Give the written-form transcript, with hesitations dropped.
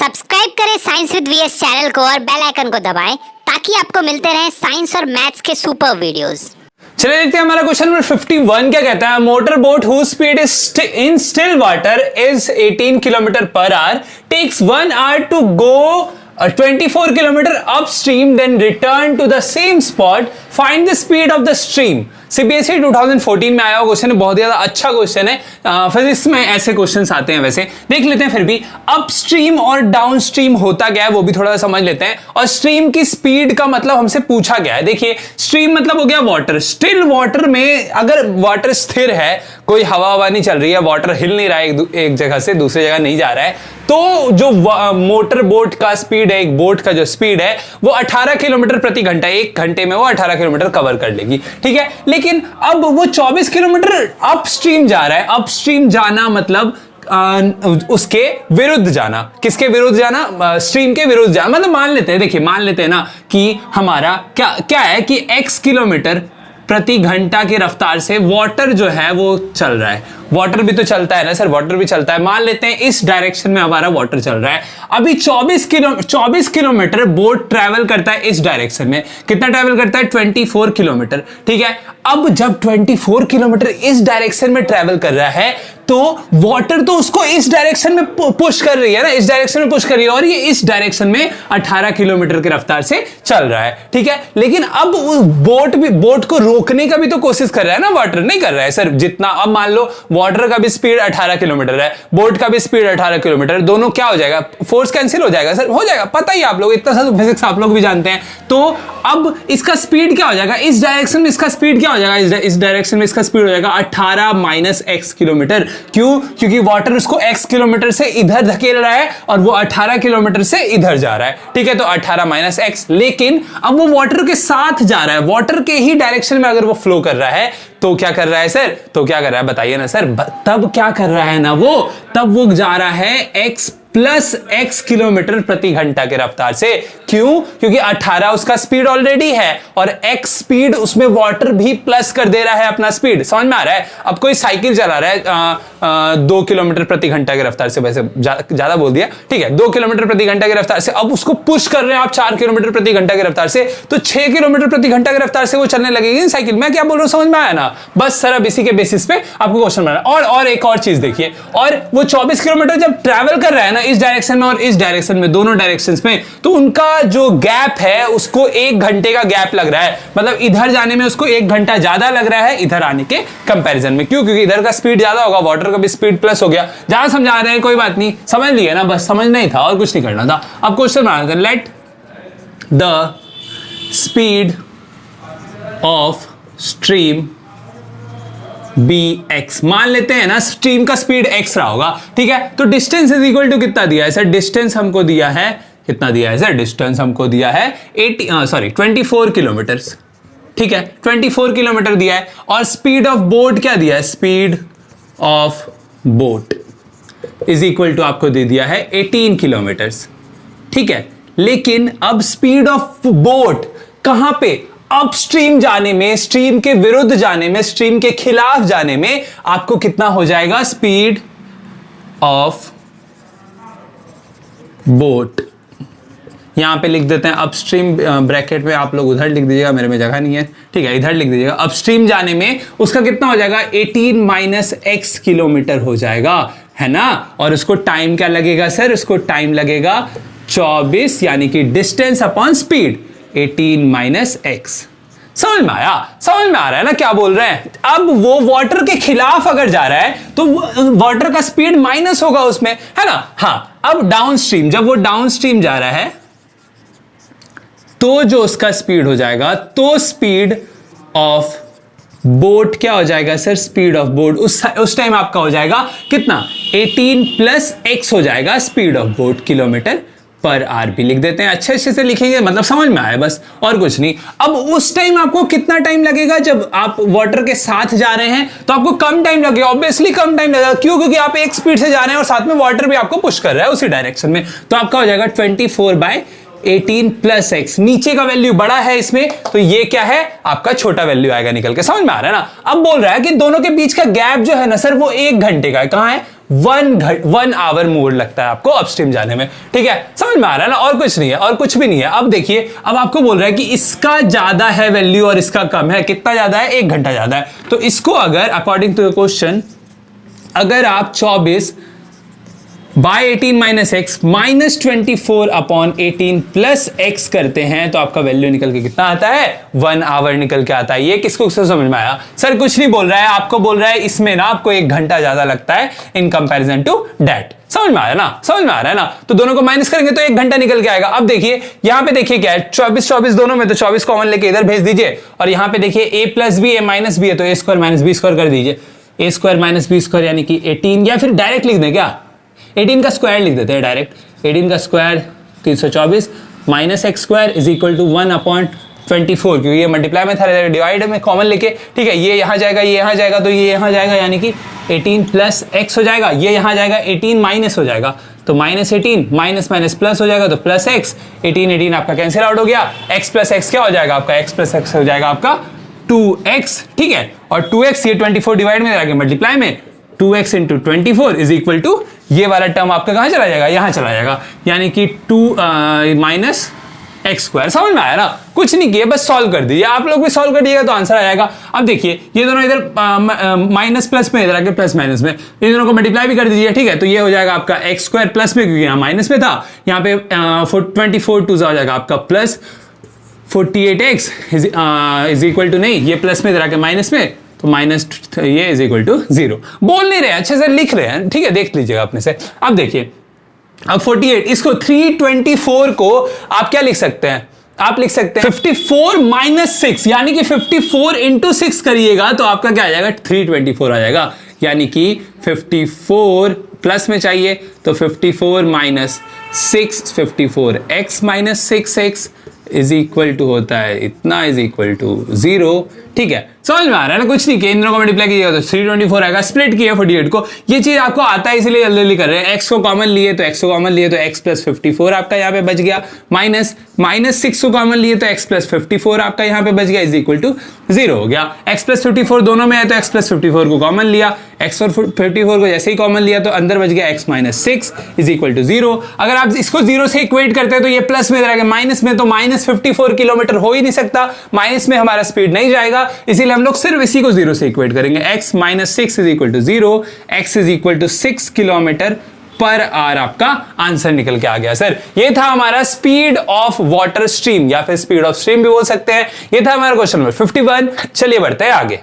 Subscribe करें science with VS channel को और बेल आइकन को दबाएं ताकि आपको मिलते रहें साइंस और मैथ्स के सुपर वीडियोस। चलिए देखते हैं हमारा क्वेश्चन नंबर 51 क्या कहता है। Motor boat whose speed is in still water is 18 kilometre per hour takes 1 hour to go 24 kilometre upstream then return to the same spot find the speed of the stream. CBSE 2014 में आया हुआ question है, बहुत ज्यादा अच्छा question है। Physics में ऐसे क्वेश्चंस आते हैं, वैसे देख लेते हैं। फिर भी अपस्ट्रीम और डाउनस्ट्रीम होता क्या है वो भी थोड़ा सा समझ लेते हैं। और स्ट्रीम की स्पीड का मतलब हमसे पूछा गया है। देखिए स्ट्रीम मतलब हो गया वाटर। स्टिल वाटर में अगर वाटर स्थिर है, कोई हवा नहीं चल रही है, वाटर हिल नहीं रहा है, एक जगह से दूसरी जगह नहीं जा रहा है, तो जो मोटर बोट का स्पीड है, एक बोट का जो स्पीड है वो 18 किलोमीटर प्रति घंटा, एक घंटे में वो 18 किलोमीटर कवर कर लेगी। ठीक है, लेकिन अब वो 24 किलोमीटर अपस्ट्रीम जा रहा है। अपस्ट्रीम जाना मतलब उसके विरुद्ध जाना। किसके विरुद्ध जाना? स्ट्रीम के विरुद्ध जाना। मतलब मान लेते हैं, देखिए मान लेते हैं ना कि हमारा क्या है कि x किलोमीटर प्रति घंटा की रफ्तार से वाटर जो है वो चल रहा है। वाटर भी तो चलता है ना सर, वाटर भी चलता है। मान लेते हैं इस डायरेक्शन में हमारा वाटर चल रहा है। अभी 24 किलोमीटर बोट ट्रैवल करता है इस डायरेक्शन में। कितना ट्रैवल करता है? 24 किलोमीटर। ठीक है, अब जब 24 किलोमीटर इस डायरेक्शन में ट्रैवल कर रहा है तो वाटर तो उसको इस डायरेक्शन में पुश कर रही है ना, इस डायरेक्शन में पुश कर रही है, और ये इस डायरेक्शन में 18 किलोमीटर की रफ्तार से चल रहा है। ठीक है, लेकिन अब बोट को रोकने का भी तो कोशिश कर रहा है ना, वाटर नहीं कर रहा है सर। जितना अब मान लो वाटर का भी स्पीड 18 किलोमीटर है, बोट का भी स्पीड 18 किलोमीटर, दोनों क्या हो जाएगा? फोर्स कैंसिल हो जाएगा सर, हो जाएगा, पता ही आप लोग, इतना सा फिजिक्स आप लोग भी जानते हैं। तो अब इसका स्पीड क्या हो जाएगा? इस डायरेक्शन में इसका स्पीड क्या हो जाएगा? इस डायरेक्शन में इसका स्पीड हो जाएगा 18 माइनस x किलोमीटर। क्यों? क्योंकि वाटर उसको x किलोमीटर से इधर धकेल रहा है और वो 18 किलोमीटर से इधर जा रहा है। ठीक है, तो 18 माइनस x। लेकिन अब वो वाटर के साथ जा रहा है, वाटर के ही डायरेक्शन में अगर वो फ्लो कर रहा है तो क्या कर रहा है सर? तो क्या कर रहा है बताइए ना सर। तब क्या कर रहा है ना वो, तब वो जा रहा है x प्लस x किलोमीटर प्रति घंटा के रफ्तार से। क्यों? क्योंकि 18 उसका स्पीड ऑलरेडी है और x स्पीड उसमें वाटर भी प्लस कर दे रहा है अपना स्पीड। समझ में आ रहा है? अब कोई साइकिल चला रहा है 2 किलोमीटर प्रति घंटा की रफ्तार से, वैसे ज्यादा बोल दिया, ठीक है, 2 किलोमीटर प्रति घंटा की रफ्तार से। अब उसको पुश कर रहे हैं आप 4 किलोमीटर प्रति घंटा की रफ्तार से, तो 6 किलोमीटर प्रति घंटा की रफ्तार से वो चलने लगेगी साइकिल। मैं क्या बोल रहा हूं समझ में आया ना? बस सर अब इसी के बेसिस पे आपको क्वेश्चन बनाना। और एक और चीज देखिए, और वो 24 किलोमीटर जब ट्रैवल कर रहा है ना इस डायरेक्शन में और इस डायरेक्शन में, दोनों डायरेक्शंस में, तो उनका जो गैप है उसको 1 घंटे का गैप लग रहा है। मतलब इधर जाने में उसको 1 घंटा ज्यादा लग रहा है इधर आने के कंपैरिजन में। क्यों? क्योंकि इधर का स्पीड ज्यादा होगा, वाटर का भी स्पीड प्लस हो गया। ज्यादा समझा रहे हैं, कोई बात नहीं, समझ लिए ना, बस समझना ही था और कुछ नहीं करना था। अब क्वेश्चन बनाना था, let the speed of stream bx। मान लेते हैं ना स्ट्रीम का स्पीड x रहा होगा। ठीक है, तो डिस्टेंस इज इक्वल टू कितना दिया है सर? डिस्टेंस हमको दिया है, कितना दिया है सर? डिस्टेंस हमको दिया है 24 किलोमीटर। ठीक है, 24 किलोमीटर दिया है। और स्पीड ऑफ बोट क्या दिया है? Speed of boat is equal to आपको दे दिया है 18 किलोमीटर। ठीक है, लेकिन अब स्पीड ऑफ बोट कहां पे? अपस्ट्रीम जाने में, स्ट्रीम के विरुद्ध जाने में, स्ट्रीम के खिलाफ जाने में आपको कितना हो जाएगा? स्पीड ऑफ बोट यहां पे लिख देते हैं अपस्ट्रीम, ब्रैकेट में आप लोग उधर लिख दीजिएगा, मेरे में जगह नहीं है। ठीक है, इधर लिख दीजिएगा। अपस्ट्रीम जाने में उसका कितना हो जाएगा? 18 माइनस x किलोमीटर हो जाएगा, है ना। और उसको टाइम क्या लगेगा सर? उसको टाइम लगेगा 24, यानी कि distance upon speed 18 minus x। समझ में आया? समझ में आ रहा है ना क्या बोल रहे हैं? अब वो वाटर के खिलाफ अगर जा रहा है तो वाटर का स्पीड माइनस होगा उसमें, है ना। हाँ, अब डाउनस्ट्रीम, जब वो डाउनस्ट्रीम जा रहा है तो जो उसका स्पीड हो जाएगा, तो स्पीड ऑफ बोट क्या हो जाएगा सर? स्पीड ऑफ बोट उस टाइम आपका हो जाएगा कितना? 18 प्लस x हो जाएगा स्पीड ऑफ बोट किलोमीटर पर आर भी लिख देते हैं। अच्छे से लिखेंगे, मतलब समझ में आए, बस और कुछ नहीं। अब उस टाइम आपको कितना टाइम लगेगा? जब आप वाटर के साथ जा रहे हैं तो आपको कम टाइम लगेगा, ऑब्वियसली कम टाइम लगेगा। क्यों? क्योंकि आप एक स्पीड से जा रहे हैं और साथ में वाटर भी आपको पुश कर रहा है उसी डायरेक्शन में। तो आपका हो जाएगा 24/18 प्लस x। नीचे का वैल्यू बड़ा है इसमें, तो ये क्या है? आपका छोटा वैल्यू आएगा निकल के। समझ में आ रहा है ना? अब बोल रहा है कि दोनों के बीच का गैप जो है ना सर, वो 1 घंटे का है। कहां है? 1 आवर मोर लगता है आपको अपस्ट्रीम जाने में। ठीक है, समझ में आ रहा है ना? और कुछ नहीं है, और कुछ भी नहीं है। अब देखिए, अब आपको बोल रहा है कि इसका ज्यादा है वैल्यू और इसका कम है। कितना ज्यादा है? 1 घंटा ज्यादा है। तो इसको अगर अकॉर्डिंग टू द क्वेश्चन, अगर आप 24 by 18 minus X minus 24 upon 18 plus X करते हैं तो आपका वैल्यू निकल के कितना आता है? 1 आवर निकल के आता है। ये किसको समझ में आया? सर कुछ नहीं बोल रहा है, आपको बोल रहा है इसमें ना आपको 1 घंटा ज्यादा लगता है इन कंपैरिजन टू दैट। समझ में आ रहा है ना? समझ में आ रहा है ना? तो दोनों को माइनस करेंगे तो 1 घंटा निकल के आएगा। अब देखिए यहां पे देखिए क्या है, 24 दोनों में, तो 24 कॉमन लेके इधर भेज दीजिए। और यहां पे देखिए a plus B a minus B है, तो a square minus B square कर दीजिए। a square minus B square यानी कि 18, या फिर डायरेक्ट लिख दें क्या? 18 का स्क्वायर लिख देते हैं डायरेक्ट। 18 का square 324 minus X square is equal to 1 upon 24, क्योंकि ये मल्टीप्लाई में था, डिवाइड में कॉमन लेके। ठीक है, ये यहाँ जाएगा, ये यहाँ जाएगा, तो ये यहाँ जाएगा, यानी कि 18 प्लस एक्स हो जाएगा। ये यहाँ जाएगा, 18 माइनस हो जाएगा, तो माइनस 18 माइनस माइनस प्लस हो जाएगा, तो प्लस एक्स। 18 आपका कैंसिल आउट हो गया। एक्स प्लस एक्स क्या हो जाएगा आपका? एक्स प्लस एक्स हो जाएगा आपका 2x। ठीक है, और 2x ये 24 डिवाइड में जाएगा मल्टीप्लाई में, 2x into 24 is equal to ये वाला टर्म आपका कहां चला जाएगा? यहां चला जाएगा, यानी कि 2 माइनस एक्स स्क्वायर। समझ में आया ना? कुछ नहीं किया, बस सॉल्व कर दीजिए। आप लोग भी सॉल्व कर दीजिएगा तो आंसर आ जाएगा। अब देखिए ये दोनों इधर माइनस प्लस में, इधर आके प्लस माइनस में, इन दोनों को मल्टीप्लाई भी कर दीजिए। ठीक है, तो ये हो जाएगा आपका एक्स स्क्वायर प्लस में, क्योंकि यहाँ माइनस में था, यहाँ पे 24 2 हो जाएगा आपका plus 48x is equal to, नहीं ये प्लस में इधर आके माइनस में, तो माइनस ये इज इक्वल टू 0। बोल नहीं रहे, अच्छे से लिख रहे हैं। ठीक है, देख लीजिएगा अपने से। अब देखिए, अब 48 इसको 324 को आप क्या लिख सकते हैं? आप लिख सकते हैं 54 माइनस 6, यानी कि 54 इंटू 6 करिएगा तो आपका क्या आ जाएगा? 324 आ जाएगा, यानी कि 54 प्लस में चाहिए तो 54 minus 6, 54x minus 6x is equal to होता है इतना, इज इक्वल टू 0। ठीक है, समझ में आ रहा है ना? कुछ नहीं किया, इन दोनों को मल्टीप्लाई कीजिएगा तो 324 आएगा। स्प्लिट किया 48 को, ये चीज आपको आता है इसलिए जल्दी जल्दी कर रहे हैं। x को कॉमन लिए तो x को कॉमन लिए तो x प्लस 54 आपका यहाँ पे बच गया, माइनस 6 को कॉमन लिए तो x प्लस 54 आपका यहाँ पे बच गया, इज इक्वल टू 0 हो गया। x प्लस 54 दोनों में है तो x प्लस 54 को कॉमन लिया, x और 54 को जैसे ही कॉमन लिया तो अंदर बच गया x minus 6 is equal to 0। अगर आप इसको 0 से इक्वेट करते हैं तो ये प्लस में रहेगा, माइनस में तो माइनस 54 किलोमीटर हो ही नहीं सकता, माइनस में हमारा स्पीड नहीं जाएगा, इसीलिए हम लोग सिर्फ इसी को 0 से इक्वेट करेंगे। x minus 6 is equal to 0, x is equal to 6 kilometre per hour आपका आंसर निकल के आ गया। सर ये था हमारा स्पीड ऑफ वाटर स्ट्रीम, या फिर स्पीड ऑफ स्ट्रीम भी बोल सकते हैं। ये था हमारा क्वेश्चन नंबर 51। चलिए बढ़ते हैं आगे।